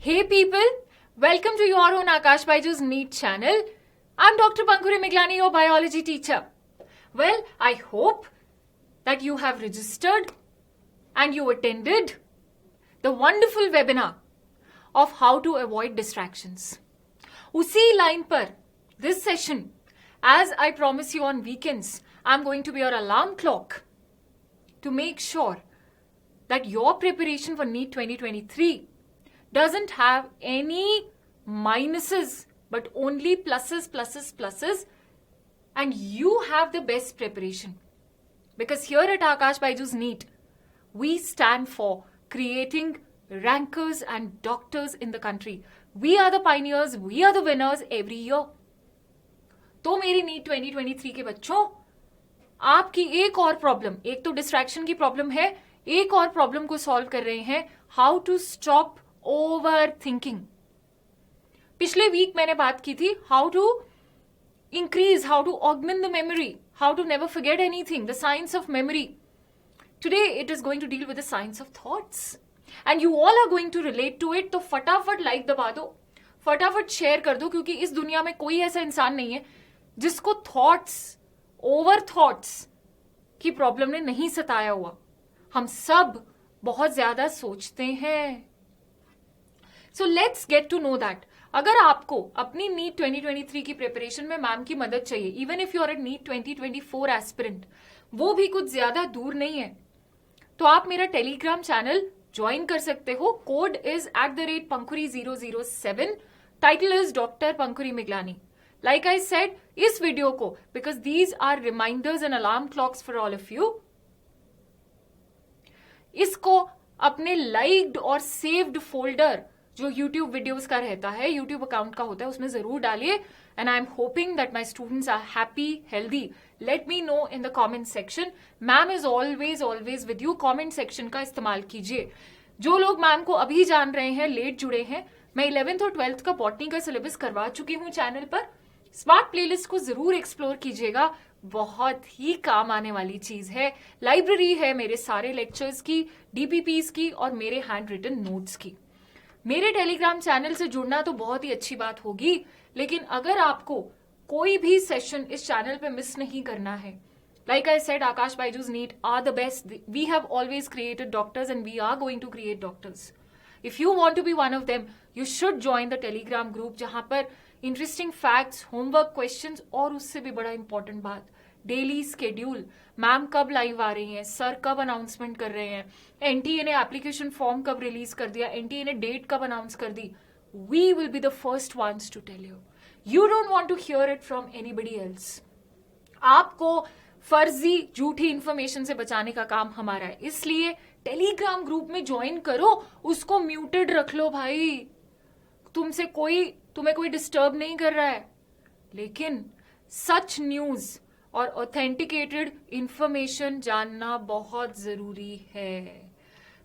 Hey people, welcome to your own Akash Baiju's NEET channel. I'm Dr. Pankuri Miglani, your biology teacher. Well, I hope that you have registered and you attended the wonderful webinar of how to avoid distractions. Usi line par, this session, as I promise you on weekends, I'm going to be your alarm clock to make sure that your preparation for NEET 2023 doesn't have any minuses but only pluses, and you have the best preparation. Because here at Akash Baiju's NEET, we stand for creating rankers and doctors in the country. We are the pioneers, we are the winners every year. तो मेरी NEET 2023 के बच्चों, आपकी एक और problem, एक तो distraction की प्रॉब्लम है, एक और प्रॉब्लम को सॉल्व कर रहे हैं, how to stop overthinking. पिछले वीक मैंने बात की थी how to increase, how augment the memory, how to never forget anything, the science of memory. Today it is going to deal with the science of thoughts and you all are going to relate to it. तो फटाफट like दबा दो, फटाफट share कर दो, क्योंकि इस दुनिया में कोई ऐसा इंसान नहीं है जिसको थॉट्स, ओवर थॉट्स की प्रॉब्लम ने नहीं सताया हुआ. हम सब बहुत ज्यादा सोचते हैं. So let's get to know that. अगर आपको अपनी नीट 2023 की प्रिपरेशन में मैम की मदद चाहिए, even if you are a NEET 2024 aspirant, वो भी कुछ ज्यादा दूर नहीं है, तो आप मेरा टेलीग्राम चैनल ज्वाइन कर सकते हो. Code is @pankuri007. Title is doctor Pankuri Miglani. Like I said, इस वीडियो को, because these are reminders and alarm clocks for all of you, इसको अपने लाइक्ड और सेव्ड फोल्डर जो YouTube वीडियोस का रहता है, YouTube अकाउंट का होता है, उसमें जरूर डालिए. And I am hoping that my students are happy, healthy. Let me know in the comment section. Ma'am is always with you. Comment section का इस्तेमाल कीजिए. जो लोग मैम को अभी जान रहे हैं, लेट जुड़े हैं, मैं 11th और 12th का बॉटनी का सिलेबस करवा चुकी हूँ चैनल पर. स्मार्ट प्लेलिस्ट को जरूर एक्सप्लोर कीजिएगा, बहुत ही काम आने वाली चीज है. लाइब्रेरी है मेरे सारे लेक्चर्स की, DPPs की और मेरे हैंड रिटन नोट्स की. मेरे टेलीग्राम चैनल से जुड़ना तो बहुत ही अच्छी बात होगी, लेकिन अगर आपको कोई भी सेशन इस चैनल पे मिस नहीं करना है, like I said, Aakash Byju's NEET are the best. We have always created doctors and we are going to create doctors. If you want to be one of them, you should join the Telegram group, जहां पर interesting facts, homework, questions और उससे भी बड़ा important बात, daily schedule, ma'am कब live आ रही हैं, सर कब अनाउंसमेंट कर रहे हैं, एनटीए ने एप्लीकेशन फॉर्म कब रिलीज कर दिया, एनटीए ने डेट कब अनाउंस कर दी. We will be the first ones to tell you. You don't want to hear it from anybody else. आपको फर्जी झूठी इंफॉर्मेशन से बचाने का काम हमारा है, इसलिए टेलीग्राम ग्रुप में ज्वाइन करो, उसको म्यूटेड रख लो भाई. तुम्हें कोई डिस्टर्ब नहीं कर रहा है, लेकिन सच न्यूज और ऑथेंटिकेटेड इंफॉर्मेशन जानना बहुत जरूरी है.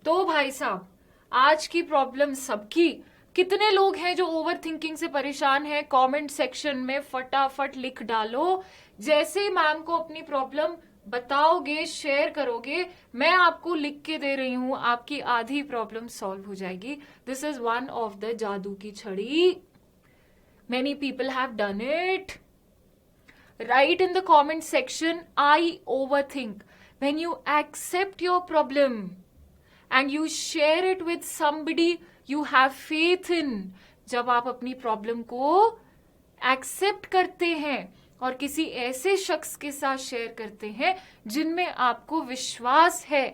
तो भाई साहब, आज की प्रॉब्लम सबकी. कितने लोग हैं जो ओवर थिंकिंग से परेशान हैं? कमेंट सेक्शन में फटाफट लिख डालो. जैसे ही मैम को अपनी प्रॉब्लम बताओगे, शेयर करोगे, मैं आपको लिख के दे रही हूं, आपकी आधी प्रॉब्लम सॉल्व हो जाएगी. This is one of the जादू की छड़ी. Many people have done it. Write in the comment section, I overthink. When you accept your problem and you share it with somebody you have faith in, जब आप अपनी problem को accept करते हैं और किसी ऐसे शख्स के साथ शेयर करते हैं जिनमें आपको विश्वास है,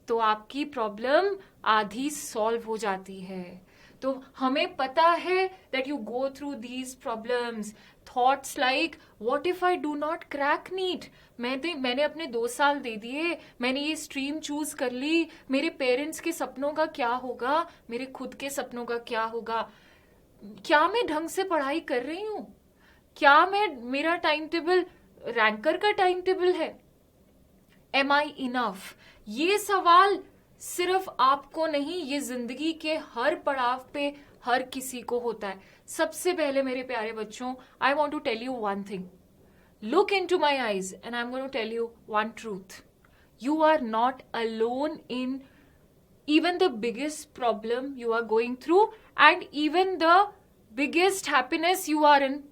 तो आपकी प्रॉब्लम आधी सॉल्व हो जाती है. तो हमें पता है that you go through these problems. Thoughts like, what if I do not crack NEET? मैंने अपने 2 साल दे दिए, मैंने ये स्ट्रीम चूज कर ली, मेरे पेरेंट्स के सपनों का क्या होगा, मेरे खुद के सपनों का क्या होगा, क्या मैं ढंग से पढ़ाई कर रही हूँ, क्या मेरा टाइम टेबल रैंकर का टाइम टेबल है, एम आई इनफ? ये सवाल सिर्फ आपको नहीं, ये जिंदगी के हर पड़ाव पे हर किसी को होता है. सबसे पहले मेरे प्यारे बच्चों, I want to tell you one thing. Look into my eyes and I am going to tell you one truth. You are not alone in even the biggest problem you are going through, and even the biggest happiness you are in,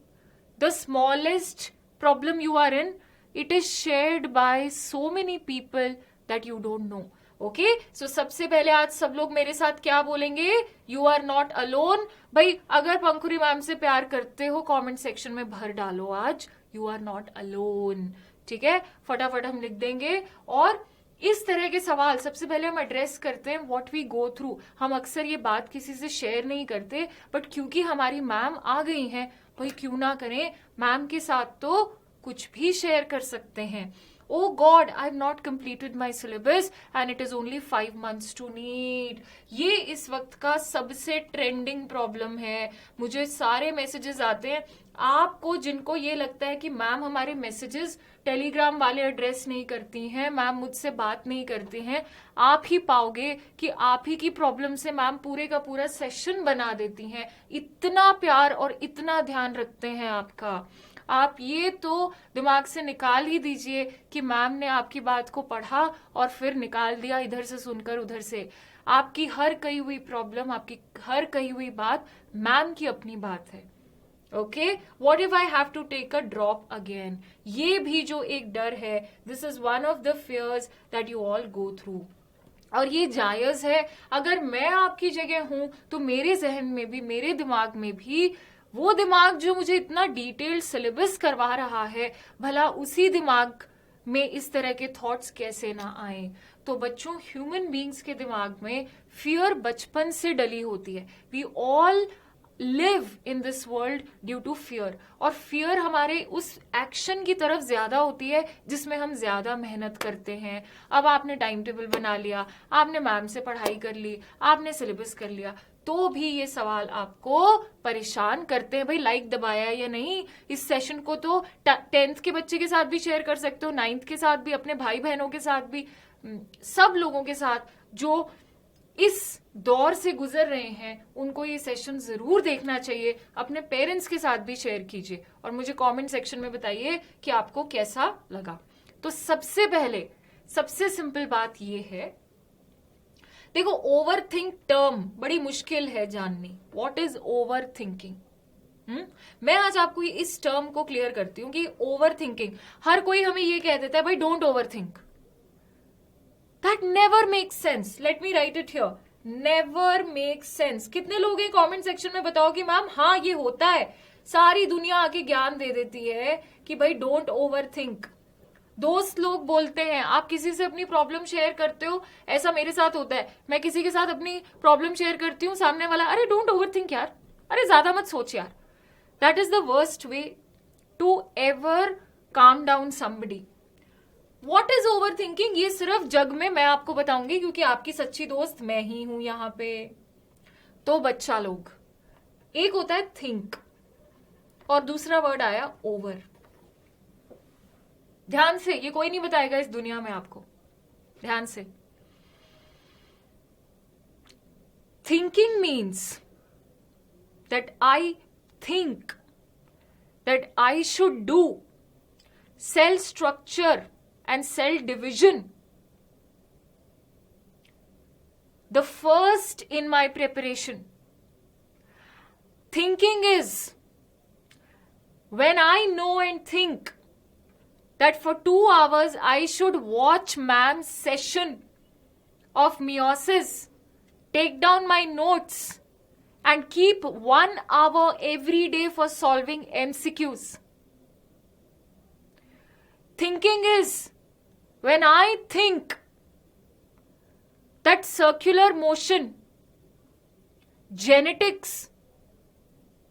the smallest problem you are in, it is shared by so many people that you don't know. Okay so सबसे पहले आज सब लोग मेरे साथ क्या बोलेंगे, you are not alone. भाई अगर पंखुरी मैम से प्यार करते हो कमेंट सेक्शन में भर डालो आज, यू आर नॉट अलोन. ठीक है, फटाफट हम लिख देंगे. और इस तरह के सवाल सबसे पहले हम एड्रेस करते हैं व्हाट वी गो थ्रू. हम अक्सर ये बात किसी से शेयर नहीं करते, बट क्योंकि हमारी मैम आ गई हैं, भाई क्यों ना करें, मैम के साथ तो कुछ भी शेयर कर सकते हैं. Oh God, I have not completed my syllabus and it is only 5 months to NEET. ये इस वक्त का सबसे ट्रेंडिंग प्रॉब्लम है. मुझे सारे मैसेजेस आते हैं आपको जिनको ये लगता है कि मैम हमारे मैसेजेस टेलीग्राम वाले एड्रेस नहीं करती हैं, मैम मुझसे बात नहीं करती हैं. आप ही पाओगे कि आप ही की प्रॉब्लम से मैम पूरे का पूरा सेशन बना देती हैं. इतना प्यार और इतना ध्यान रखते हैं आपका. आप ये तो दिमाग से निकाल ही दीजिए कि मैम ने आपकी बात को पढ़ा और फिर निकाल दिया इधर से सुनकर उधर से. आपकी हर कही हुई प्रॉब्लम, आपकी हर कही हुई बात मैम की अपनी बात है. Okay, what if I have to take a drop again, ये भी जो एक डर है, this is one of the fears that you all go through. और ये जायज है. अगर मैं आपकी जगह हूं तो मेरे जहन में भी, मेरे दिमाग में भी, वो दिमाग जो मुझे इतना डिटेल्ड सिलेबस करवा रहा है, भला उसी दिमाग में इस तरह के थॉट्स कैसे ना आए. तो बच्चों, ह्यूमन बीइंग्स के दिमाग में फियर बचपन से डली होती है. We all live in this world due to fear. और फियर हमारे उस एक्शन की तरफ ज्यादा होती है जिसमें हम ज्यादा मेहनत करते हैं. अब आपने टाइम टेबल बना लिया, आपने मैम से पढ़ाई कर ली, आपने सिलेबस कर लिया, तो भी ये सवाल आपको परेशान करते हैं. भाई लाइक दबाया या नहीं. इस सेशन को तो 10th के बच्चे के साथ भी शेयर कर सकते हो, 9th के साथ भी, अपने भाई बहनों के साथ भी, सब लोगों के साथ जो इस दौर से गुजर रहे हैं उनको ये सेशन जरूर देखना चाहिए. अपने पेरेंट्स के साथ भी शेयर कीजिए और मुझे कमेंट सेक्शन में बताइए कि आपको कैसा लगा. तो सबसे पहले सबसे सिंपल बात ये है, देखो ओवर थिंक टर्म बड़ी मुश्किल है जाननी. What is over thinking? मैं आज आपको इस टर्म को क्लियर करती हूं कि ओवर थिंकिंग, हर कोई हमें ये कह देता है भाई don't over think. That never makes sense. Let me right it here, never makes sense. कितने लोग हैं कमेंट सेक्शन में बताओ कि मैम हाँ ये होता है. सारी दुनिया आके ज्ञान दे देती है कि भाई डोंट ओवर थिंक. दोस्त लोग बोलते हैं, आप किसी से अपनी प्रॉब्लम शेयर करते हो, ऐसा मेरे साथ होता है, मैं किसी के साथ अपनी प्रॉब्लम शेयर करती हूँ, सामने वाला अरे डोंट ओवर थिंक यार, अरे ज्यादा मत सोच यार. That is the worst way to ever calm down somebody. What is overthinking, ये सिर्फ जग में मैं आपको बताऊंगी क्योंकि आपकी सच्ची दोस्त मैं ही हूं यहाँ पे. तो बच्चा लोग, एक होता है थिंक और दूसरा वर्ड आया ओवर. ध्यान से, ये कोई नहीं बताएगा इस दुनिया में आपको. ध्यान से, thinking means that I think that I should do cell structure and cell division the first in my preparation. Thinking is when I know and think that for 2 hours I should watch ma'am's session of meiosis, take down my notes and keep 1 hour every day for solving MCQs. Thinking is when I think that circular motion, genetics,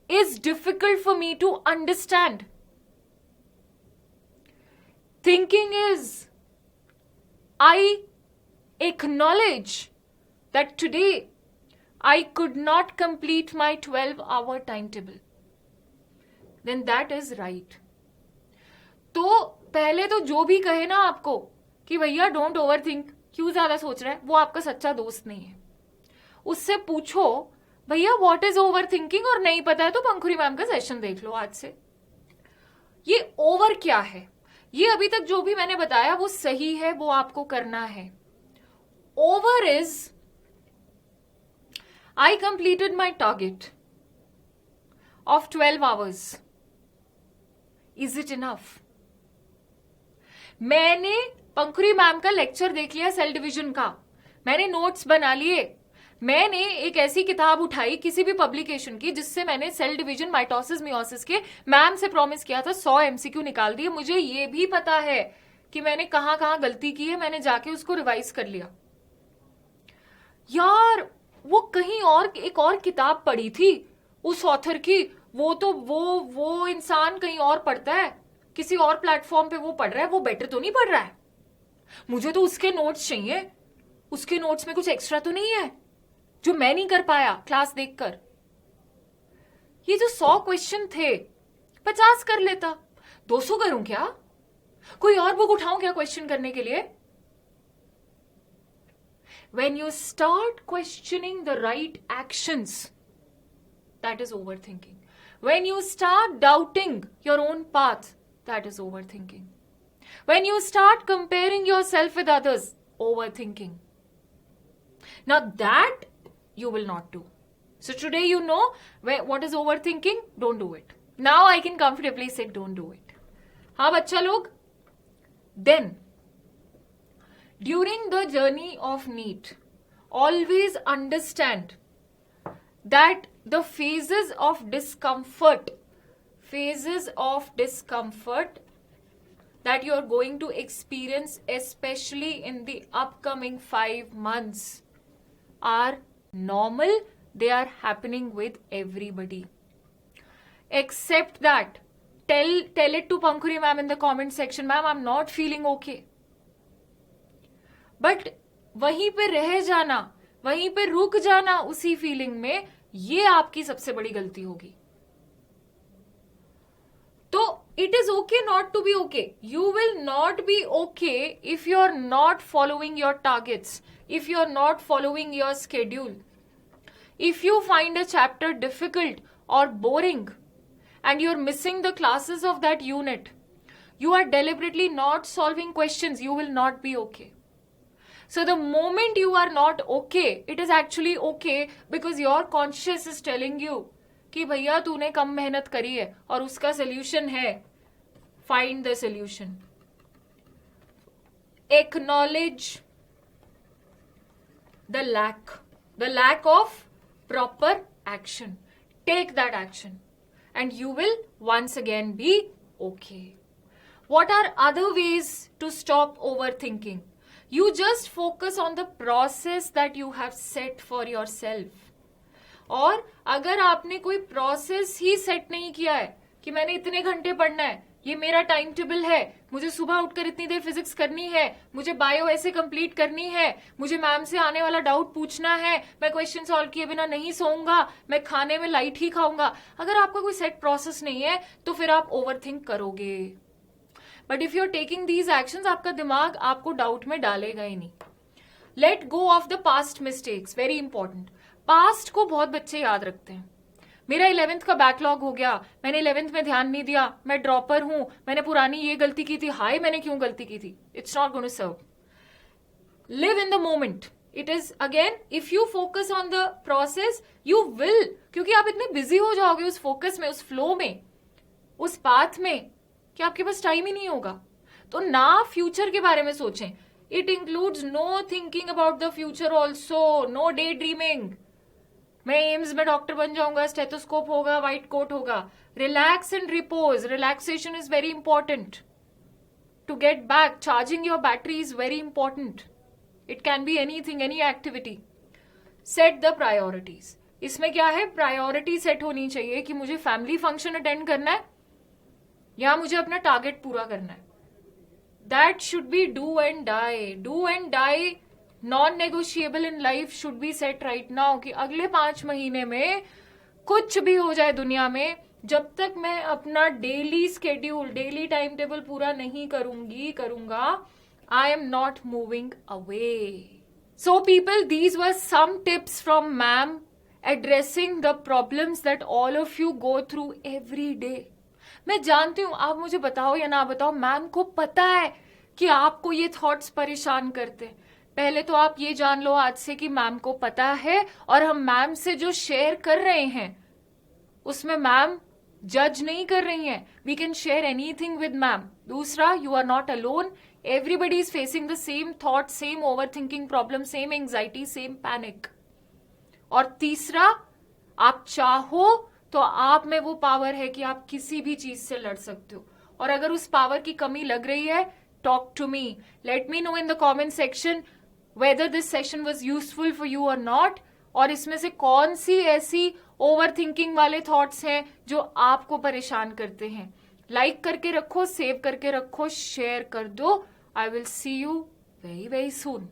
is difficult for me to understand. Thinking is I acknowledge that today I could not complete my 12-hour timetable. Then that is right. तो पहले तो जो भी कहे ना आपको कि भैया डोंट ओवर थिंक, क्यों ज्यादा सोच रहा है, वो आपका सच्चा दोस्त नहीं है. उससे पूछो भैया व्हाट इज ओवर थिंकिंग, और नहीं पता है तो पंखुरी मैम का सेशन देख लो आज से. ये ओवर क्या है, ये अभी तक जो भी मैंने बताया वो सही है, वो आपको करना है. Over is I completed my target of 12 hours. Is it enough? मैंने पंखुरी मैम का लेक्चर देख लिया सेल डिवीजन का, मैंने नोट्स बना लिए, मैंने एक ऐसी किताब उठाई किसी भी पब्लिकेशन की जिससे मैंने सेल डिवीजन माइटोसिस मियोसिस के मैम से प्रॉमिस किया था 100 एमसीक्यू निकाल दिए। मुझे ये भी पता है कि मैंने कहां कहां गलती की है, मैंने जाके उसको रिवाइज कर लिया। यार वो कहीं और एक और किताब पढ़ी थी उस ऑथर की, वो तो वो इंसान कहीं और पढ़ता है, किसी और प्लेटफॉर्म पे वो पढ़ रहा है, वो बेटर तो नहीं पढ़ रहा है। मुझे तो उसके नोट्स चाहिए, उसके नोट्स में कुछ एक्स्ट्रा तो नहीं है जो मैं नहीं कर पाया क्लास देखकर। ये जो 100 क्वेश्चन थे 50 कर लेता, 200 करूं क्या? कोई और बुक उठाऊं क्या क्वेश्चन करने के लिए? When you start questioning the right actions, that is overthinking. When you start doubting your own path, that is overthinking. When you start comparing yourself with others, overthinking. Now that you will not do. So today you know what is overthinking, don't do it. Now I can comfortably say don't do it. हाँ बच्चा लोग, then during the journey of NEET, always understand that the phases of discomfort that you are going to experience, especially in the upcoming 5 months, are normal. They are happening with everybody. Accept that. Tell it to Pankhuri ma'am in the comment section, ma'am, I'm not feeling okay. But वहीं पे रह जाना, वहीं पे रुक जाना उसी feeling में, ये आपकी सबसे बड़ी गलती होगी। तो it is okay not to be okay. You will not be okay if you are not following your targets, if you are not following your schedule. If you find a chapter difficult or boring and you are missing the classes of that unit, you are deliberately not solving questions, you will not be okay. So the moment you are not okay, it is actually okay because your conscious is telling you कि भैया तूने कम मेहनत करी है और उसका solution है, find the solution. Acknowledge the lack of proper action. Take that action and you will once again be okay. What are other ways to stop overthinking? You just focus on the process that you have set for yourself. और अगर आपने कोई process ही set नहीं किया है कि मैंने इतने घंटे पढ़ना है, ये मेरा टाइम टेबल है, मुझे सुबह उठकर इतनी देर फिजिक्स करनी है, मुझे बायो ऐसे कंप्लीट करनी है, मुझे मैम से आने वाला डाउट पूछना है, मैं क्वेश्चन सॉल्व किए बिना नहीं सोऊंगा, मैं खाने में लाइट ही खाऊंगा। अगर आपका कोई सेट प्रोसेस नहीं है तो फिर आप ओवरथिंक करोगे। But if you are taking these actions, आपका दिमाग आपको डाउट में डालेगा ही नहीं। Let go of the past mistakes, very important. Past को बहुत बच्चे याद रखते हैं। मेरा 11th का बैकलॉग हो गया, मैंने 11th में ध्यान नहीं दिया, मैं ड्रॉपर हूं, मैंने पुरानी ये गलती की थी, हाय मैंने क्यों गलती की थी। It's not going to serve. Live in the moment. It is again, if you focus on the process you will, क्योंकि आप इतने बिजी हो जाओगे उस फोकस में, उस फ्लो में, उस पाथ में, कि आपके पास टाइम ही नहीं होगा। तो ना फ्यूचर के बारे में सोचें। It includes no thinking about the future also, no daydreaming. मैं एम्स में डॉक्टर बन जाऊंगा, स्टेथोस्कोप होगा, व्हाइट कोट होगा। Relax and repose. Relaxation is very important to get back. Charging your battery is very important. It can be anything, any activity. Set the priorities. इसमें क्या है, priority set होनी चाहिए कि मुझे फैमिली फंक्शन अटेंड करना है या मुझे अपना टारगेट पूरा करना है। That should be do and die. Do and die non negotiable in life should be set right now कि अगले 5 महीने में कुछ भी हो जाए दुनिया में, जब तक मैं अपना daily schedule, daily time table पूरा नहीं करूंगा, I am not moving away. So people, these were some tips from ma'am addressing the problems that all of you go through every day. मैं जानती हूं, आप मुझे बताओ या ना बताओ, मैम को पता है कि आपको ये थॉट्स परेशान करते हैं, पहले तो आप ये जान लो आज से कि मैम को पता है, और हम मैम से जो शेयर कर रहे हैं उसमें मैम जज नहीं कर रही हैं. We can share anything with ma'am. दूसरा, you are not alone. Everybody is facing the same thought, same overthinking problem, same anxiety, same panic. और तीसरा, आप चाहो तो आप में वो पावर है कि आप किसी भी चीज से लड़ सकते हो. और अगर उस पावर की कमी लग रही है, talk to me. Let me know in the comment section whether this session was useful for you or not, और इसमें से कौन सी ऐसी ओवर थिंकिंग वाले थॉट्स हैं जो आपको परेशान करते हैं. लाइक करके रखो, सेव करके रखो, शेयर कर दो. I will see you very very soon.